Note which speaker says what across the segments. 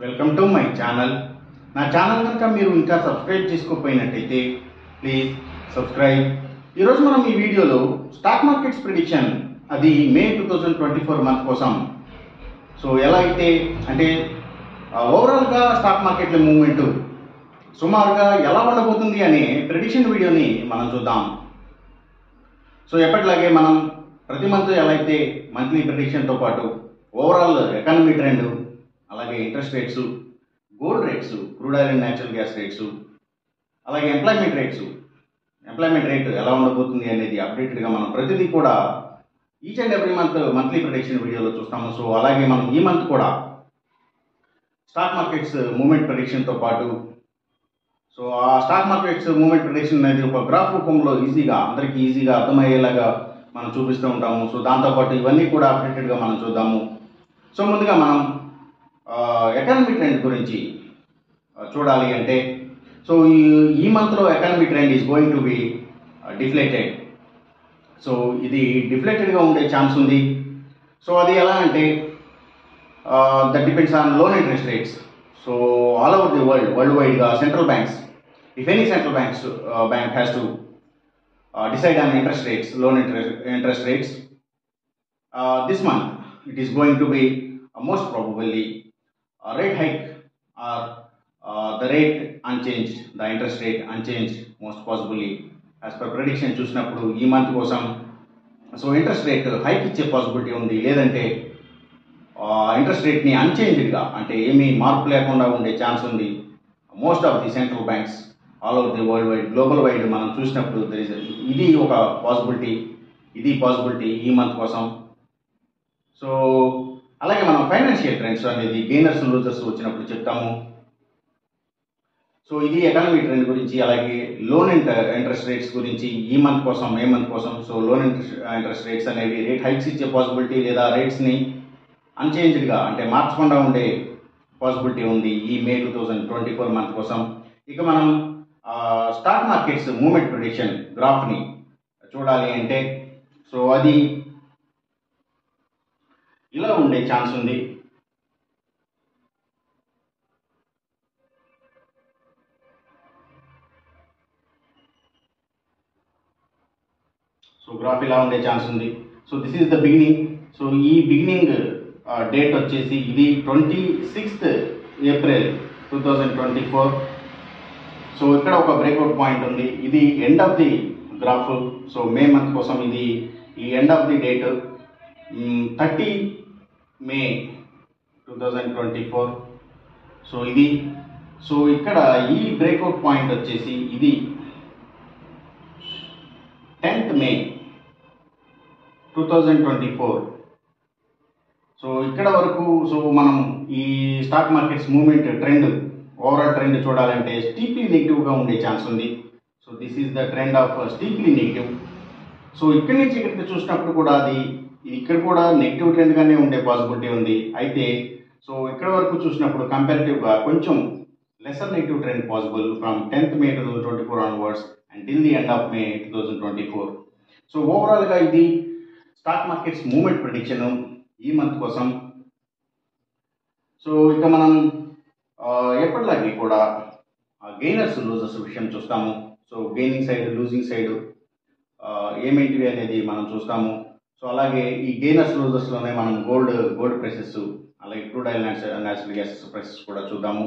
Speaker 1: Welcome to my channel. నా channel కనుక మీరు ఇంకా సబ్స్క్రైబ్ చేసుకోకపోయినట్టయితే ప్లీజ్ సబ్స్క్రైబ్. ఈరోజు మనం ఈ వీడియోలో స్టాక్ మార్కెట్స్ ప్రిడిక్షన్ అది మే 2024 మంత్ కోసం. సో ఎలా అయితే అంటే ఓవరాల్గా స్టాక్ మార్కెట్ల మూవ్మెంట్ సుమారుగా ఎలా ఉండబోతుంది అనే ప్రిడిక్షన్ వీడియోని మనం చూద్దాం. సో ఎప్పటిలాగే మనం ప్రతి మంత్ ఎలా అయితే మంత్లీ ప్రిడిక్షన్తో పాటు ఓవరాల్ ఎకానమీ ట్రెండ్, అలాగే interest rates, gold rates, crude oil and natural gas rates, అలాగే ఎంప్లాయ్మెంట్ రేట్ ఎలా ఉండబోతుంది అనేది అప్డేటెడ్గా మనం ప్రతిదీ కూడా each and every monthly prediction వీడియోలో చూస్తాము. సో అలాగే మనం ఈ మంత్ కూడా స్టాక్ మార్కెట్స్ మూవ్మెంట్ ప్రిడిక్షన్తో పాటు సో ఆ స్టాక్ మార్కెట్స్ మూవ్మెంట్ ప్రిడిక్షన్ అనేది ఒక గ్రాఫ్ రూపంలో అందరికీ ఈజీగా అర్థమయ్యేలాగా మనం చూపిస్తూ ఉంటాము. సో దాంతోపాటు ఇవన్నీ కూడా అప్డేటెడ్గా మనం చూద్దాము. సో ముందుగా మనం ఎకానమీ ట్రెండ్ గురించి చూడాలి అంటే సో ఈ మంత్లో economy trend is going to be deflated. So ఇది డిఫ్లేటెడ్గా ఉండే ఛాన్స్ ఉంది. సో అది ఎలా అంటే that depends on loan interest rates. So all over the world వైడ్గా central banks, if any central bank has to decide on loan interest rates. This month it is going to be most probably a rate hike or the rate unchanged, the interest rate unchanged most possibly as per prediction చూసినప్పుడు ఈ month కోసం so interest rate hike ఇచ్చే possibility ఉంది, లేదంటే interest రేట్ని అన్చేంజ్డ్గా అంటే ఏమీ మార్పు లేకుండా ఉండే ఛాన్స్ ఉంది. Most of the central banks all over the world wide, global wide మనం చూసినప్పుడు ఇది ఒక పాసిబిలిటీ ఈ మంత్ కోసం. సో అలాగే మనం ఫైనాన్షియల్ ట్రెండ్స్ అనేది గెయినర్స్ లూజర్స్ వచ్చినప్పుడు చెప్తాము. సో ఇది ఎకానమీ ట్రెండ్ గురించి, అలాగే లోన్ ఇంట్రెస్ట్ రేట్స్ గురించి ఈ మంత్ కోసం, మే మంత్ కోసం. సో లోన్ ఇంట్రెస్ట్ రేట్స్ అనేవి రేట్ హైక్స్ ఇచ్చే పాసిబిలిటీ లేదా రేట్స్ని అన్చేంజ్డ్గా అంటే మార్చకుండా ఉండే పాసిబిలిటీ ఉంది ఈ మే 2024 మంత్ కోసం. ఇక మనం స్టాక్ మార్కెట్స్ మూవ్మెంట్ ప్రిడిక్షన్ గ్రాఫ్ని చూడాలి అంటే సో అది ఇలా ఉండే ఛాన్స్ ఉంది. సో గ్రాఫ్ ఇలా ఉండే ఛాన్స్ ఉంది. So this is the beginning. So ఈ బిగినింగ్ డేట్ వచ్చేసి ఇది 26th ఏప్రిల్ 2024. సో ఇక్కడ ఒక బ్రేక్అవుట్ పాయింట్ ఉంది. ఇది end of the graph. So May month కోసం ఇది ఈ end of the date 30 May 2024. So ఇది సో ఇక్కడ ఈ బ్రేక్అవుట్ పాయింట్ వచ్చేసి ఇది 10th మే 2024. సో ఇక్కడ వరకు సో మనం ఈ stock markets movement trend, overall trend చూడాలంటే స్టీప్లీ నెగిటివ్గా ఉండే ఛాన్స్ ఉంది. So this is the trend of steeply negative. So ఇక్కడి నుంచి ఇక్కడికి చూసినప్పుడు కూడా ఇక్కడ కూడా నెగిటివ్ ట్రెండ్గానే ఉండే పాసిబిలిటీ ఉంది. అయితే సో ఇక్కడ వరకు చూసినప్పుడు కంపారిటివ్గా కొంచెం lesser negative trend possible from 10th May 2024 onwards and till the end of May 2024. So ఓవరాల్గా ఇది స్టాక్ మార్కెట్స్ మూవ్మెంట్ ప్రిడిక్షన్ ఈ మంత్ కోసం. సో ఇక మనం ఎప్పటిలాగే కూడా గెయినర్స్ లూజర్స్ విషయం చూస్తాము. So gaining side, losing side ఏమేంటివి అనేది మనం చూస్తాము. సో అలాగే ఈ గెయినర్స్ లూజర్స్లోనే మనం గోల్డ్ ప్రైసెస్, అలాగే crude oil natural gas prices కూడా చూద్దాము.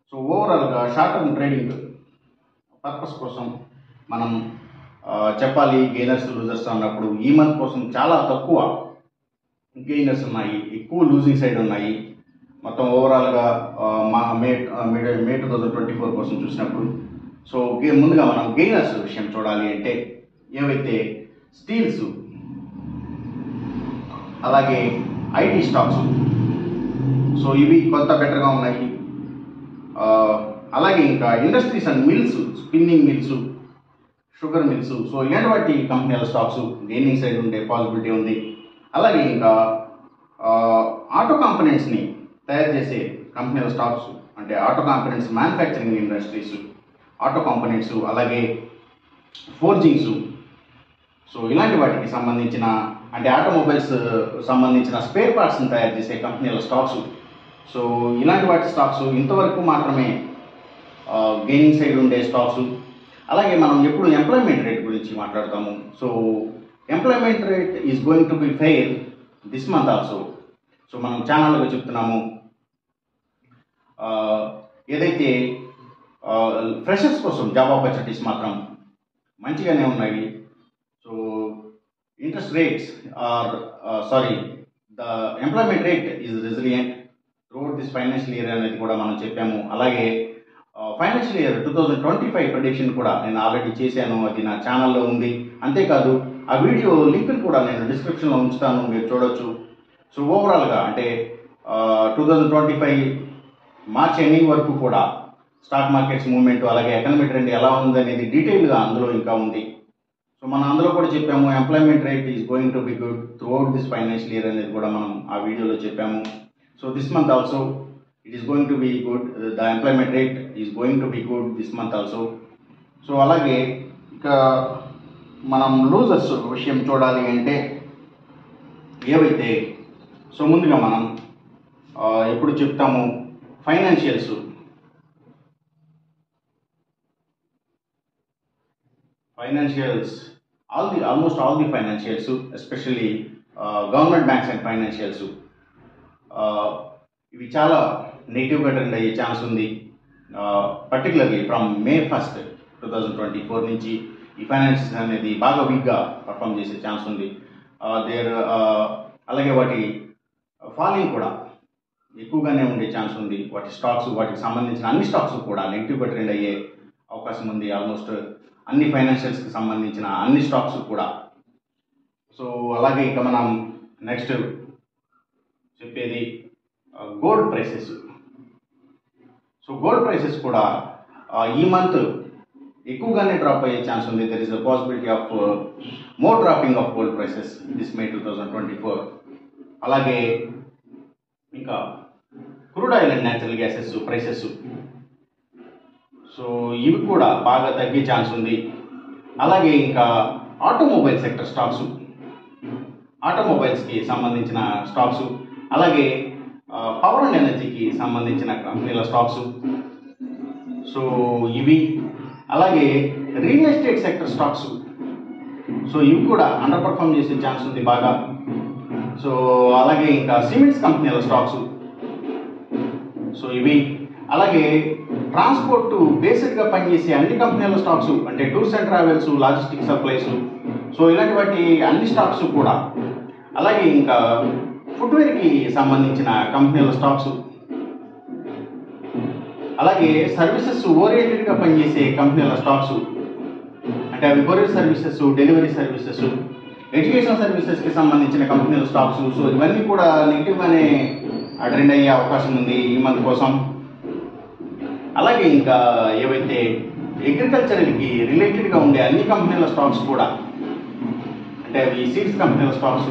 Speaker 1: సో ఓవరాల్గా షార్ట్ టర్మ్ ట్రేడింగ్ పర్పస్ కోసం మనం చెప్పాలి. గెయినర్స్ లూజర్స్ అన్నప్పుడు ఈ మంత్ కోసం చాలా తక్కువ గెయినర్స్ ఉన్నాయి, ఎక్కువ లూజింగ్ సైడ్ ఉన్నాయి. మొత్తం ఓవరాల్గా మే 2024 కోసం చూసినప్పుడు సో ముందుగా మనం గెయినర్స్ విషయం చూడాలి అంటే ఏవైతే స్టీల్స్, అలాగే ఐటీ స్టాక్స్, సో ఇవి కొంత బెటర్గా ఉన్నాయి. అలాగే ఇంకా industries and mills, spinning mills, sugar mills, so ఇలాంటి వాటి కంపెనీల స్టాక్స్ గెయినింగ్ సైడ్ ఉండే పాసిబిలిటీ ఉంది. అలాగే ఇంకా ఆటో కాంపోనెంట్స్ని తయారు చేసే కంపెనీల స్టాక్స్ అంటే auto components manufacturing industries, auto components, అలాగే ఫోర్జింగ్స్, సో ఇలాంటి వాటికి సంబంధించిన అంటే ఆటోమొబైల్స్ సంబంధించిన స్పేర్ పార్ట్స్ని తయారు చేసే కంపెనీల స్టాక్స్ సో ఇలాంటి వాటి స్టాక్స్ ఇంతవరకు మాత్రమే గెయినింగ్ సైడ్ ఉండే స్టాక్స్. అలాగే మనం ఎప్పుడు ఎంప్లాయ్మెంట్ రేట్ గురించి మాట్లాడతాము. So employment rate is going to B fair this month also. So మనం ఛానల్గా చెప్తున్నాము, ఏదైతే ఫ్రెషర్స్ కోసం జాబ్ ఆపర్చునిటీస్ మాత్రం మంచిగానే ఉన్నాయి. So interest rates or the employment rate is resilient throughout this financial year అనేది కూడా మనం చెప్పాము. అలాగే ఫైనాన్షియల్ ఇయర్ 2025 ప్రెడిక్షన్ కూడా నేను ఆల్రెడీ చేశాను, అది నా ఛానల్లో ఉంది. అంతేకాదు ఆ వీడియో లింక్ కూడా నేను డిస్క్రిప్షన్లో ఉంచుతాను, మీరు చూడొచ్చు. సో ఓవరాల్గా అంటే 2025 మార్చ్ ఎండింగ్ వరకు కూడా స్టాక్ మార్కెట్స్ మూవ్మెంట్ అలాగే ఎకనామిక్ ట్రెండ్ ఎలా ఉంది అనేది డీటెయిల్గా అందులో ఇంకా ఉంది. సో మనం అందులో కూడా చెప్పాము employment rate is going to be good throughout this financial year అనేది కూడా మనం ఆ వీడియోలో చెప్పాము. So this month also it is going to be good, the employment rate is going to be good this month also. So అలాగే ఇక మనం losers విషయం చూడాలి అంటే ఏవైతే, సో ముందుగా మనం ఎప్పుడు చెప్తాము financials. Almost all the financials, especially government banks and financials, ఇవి చాలా నెగిటివ్గా ట్రెండ్ అయ్యే ఛాన్స్ ఉంది. పర్టికులర్లీ ఫ్రమ్ May 1, 2024 నుంచి ఈ ఫైనాన్షియల్స్ అనేది బాగా వీక్గా పర్ఫామ్ చేసే ఛాన్స్ ఉంది. అలాగే వాటి ఫాలింగ్ కూడా ఎక్కువగానే ఉండే ఛాన్స్ ఉంది. వాటి స్టాక్స్, వాటికి సంబంధించిన అన్ని స్టాక్స్ కూడా నెగిటివ్గా ట్రెండ్ అయ్యే అవకాశం ఉంది. ఆల్మోస్ట్ అన్ని ఫైనాన్షియల్స్కి సంబంధించిన అన్ని స్టాక్స్ కూడా. సో అలాగే ఇక మనం నెక్స్ట్ చెప్పేది gold prices. So gold prices కూడా ఈ మంత్ ఎక్కువగానే డ్రాప్ అయ్యే ఛాన్స్ ఉంది. There is a possibility of more dropping of gold prices this May 2024. అలాగే ఇంకా crude oil and natural gases prices, so ఇవి కూడా బాగా తగ్గే ఛాన్స్ ఉంది. అలాగే ఇంకా ఆటోమొబైల్ సెక్టర్ స్టాక్స్, ఆటోమొబైల్స్కి సంబంధించిన స్టాక్స్, అలాగే పవర్ అండ్ ఎనర్జీకి సంబంధించిన కంపెనీల స్టాక్స్, సో ఇవి. అలాగే real estate sector stocks, so ఇవి కూడా అండర్ పర్ఫామ్ చేసే ఛాన్స్ ఉంది బాగా. సో అలాగే ఇంకా సిమెంట్స్ కంపెనీల స్టాక్స్, సో ఇవి. అలాగే ట్రాన్స్పోర్ట్ బేసిక్గా పనిచేసే అన్ని కంపెనీల స్టాక్స్, అంటే tours and travels, logistic supplies, so ఇలాంటి వాటి అన్ని స్టాక్స్ కూడా. అలాగే ఇంకా ఫుట్వేర్కి సంబంధించిన కంపెనీల స్టాక్స్, అలాగే సర్వీసెస్ ఓరియంటెడ్గా పనిచేసే కంపెనీల స్టాక్స్, అంటే అవి courier services, delivery services, education సర్వీసెస్కి సంబంధించిన కంపెనీల స్టాక్స్, సో ఇవన్నీ కూడా నెగిటివ్గానే ట్రెండ్ అయ్యే అవకాశం ఉంది ఈ మంత్ కోసం. అలాగే ఇంకా ఏవైతే అగ్రికల్చర్కి రిలేటెడ్గా ఉండే అన్ని కంపెనీల స్టాక్స్ కూడా, అంటే అవి సీడ్స్ కంపెనీల stocks,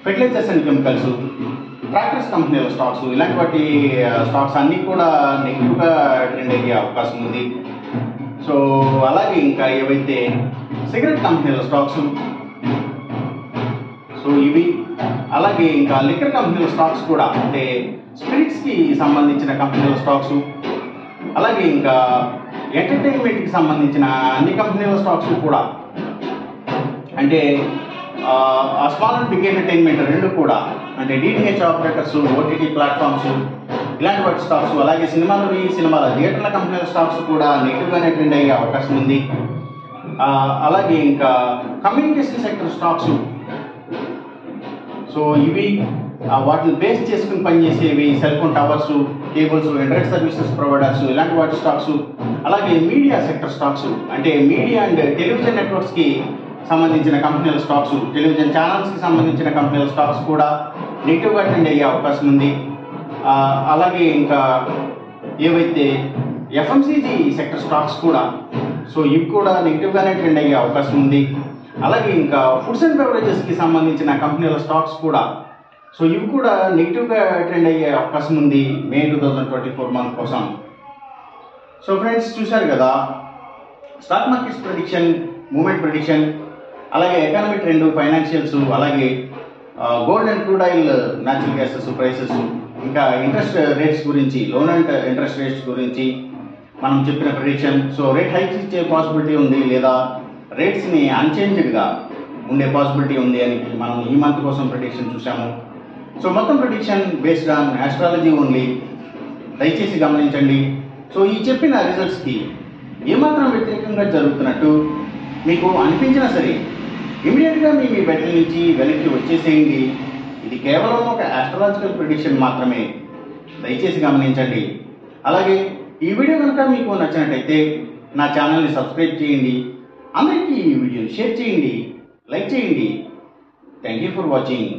Speaker 1: fertilisers and chemicals, tractors కంపెనీల స్టాక్స్, ఇలాంటి వాటి స్టాక్స్ అన్నీ కూడా నెగిటివ్గా ట్రెండ్ అయ్యే అవకాశం ఉంది. సో అలాగే ఇంకా ఏవైతే సిగరెట్ కంపెనీల స్టాక్స్, సో ఇవి. అలాగే ఇంకా లిక్కర్ కంపెనీల స్టాక్స్ కూడా, అంటే స్పిరిట్స్కి సంబంధించిన కంపెనీల స్టాక్స్, అలాగే ఇంకా ఎంటర్టైన్మెంట్కి సంబంధించిన అన్ని కంపెనీల స్టాక్స్ కూడా, అంటే స్మాల్ అండ్ బిగ్ ఎంటర్టైన్మెంట్ రెండు కూడా, అంటే DTH ఆపరేటర్స్, OTT ప్లాట్ఫామ్స్, ఇలాంటి వాటి స్టాక్స్, అలాగే సినిమాల థియేటర్ల కంపెనీల స్టాక్స్ కూడా నెగిటివ్గానే ట్రెండ్ అయ్యే అవకాశం ఉంది. అలాగే ఇంకా కమ్యూనికేషన్ సెక్టర్ స్టాక్స్, సో ఇవి. వాటిని బేస్ చేసుకుని పనిచేసేవి cell phone towers, cables, internet services providers, ఇలాంటి వాటి స్టాక్స్. అలాగే మీడియా సెక్టర్ స్టాక్స్, అంటే మీడియా అండ్ టెలివిజన్ నెట్వర్క్స్కి సంబంధించిన కంపెనీల స్టాక్స్, టెలివిజన్ ఛానల్స్కి సంబంధించిన కంపెనీల స్టాక్స్ కూడా నెగిటివ్గా ట్రెండ్ అయ్యే అవకాశం ఉంది. అలాగే ఇంకా ఏవైతే FMCG సెక్టర్ స్టాక్స్ కూడా, సో ఇవి కూడా నెగిటివ్గానే ట్రెండ్ అయ్యే అవకాశం ఉంది. అలాగే ఇంకా ఫుడ్స్ అండ్ బెవరేజెస్కి సంబంధించిన కంపెనీల స్టాక్స్ కూడా, సో ఇవి కూడా నెగిటివ్గా ట్రెండ్ అయ్యే అవకాశం ఉంది May 2024 మంత్ కోసం. సో ఫ్రెండ్స్, చూశారు కదా stock markets prediction, movement prediction, అలాగే ఎకానమిక్ ట్రెండ్, ఫైనాన్షియల్స్, అలాగే gold and crude oil, natural gases prices, ఇంకా ఇంట్రెస్ట్ రేట్స్ గురించి, లోన్ అండ్ ఇంట్రెస్ట్ రేట్స్ గురించి మనం చెప్పిన ప్రిడిక్షన్. సో రేట్ హైక్స్ ఇచ్చే పాసిబిలిటీ ఉంది, లేదా రేట్స్ని అన్చేంజ్డ్గా ఉండే పాసిబిలిటీ ఉంది అని మనం ఈ మంత్ కోసం ప్రిడిక్షన్ చూసాము. సో మొత్తం prediction based on astrology only, దయచేసి గమనించండి. సో ఈ చెప్పిన రిజల్ట్స్కి ఏమాత్రం వ్యతిరేకంగా జరుగుతున్నట్టు మీకు అనిపించినా సరే ఇమీడియట్గా మీ బెడ్ల నుంచి వెనక్కి వచ్చేసేయండి. ఇది కేవలం ఒక ఆస్ట్రాలజికల్ ప్రిడిక్షన్ మాత్రమే, దయచేసి గమనించండి. అలాగే ఈ వీడియో కనుక మీకు నచ్చినట్టయితే నా ఛానల్ని సబ్స్క్రైబ్ చేయండి, అందరికీ ఈ వీడియోని షేర్ చేయండి, లైక్ చేయండి. Thank you for watching.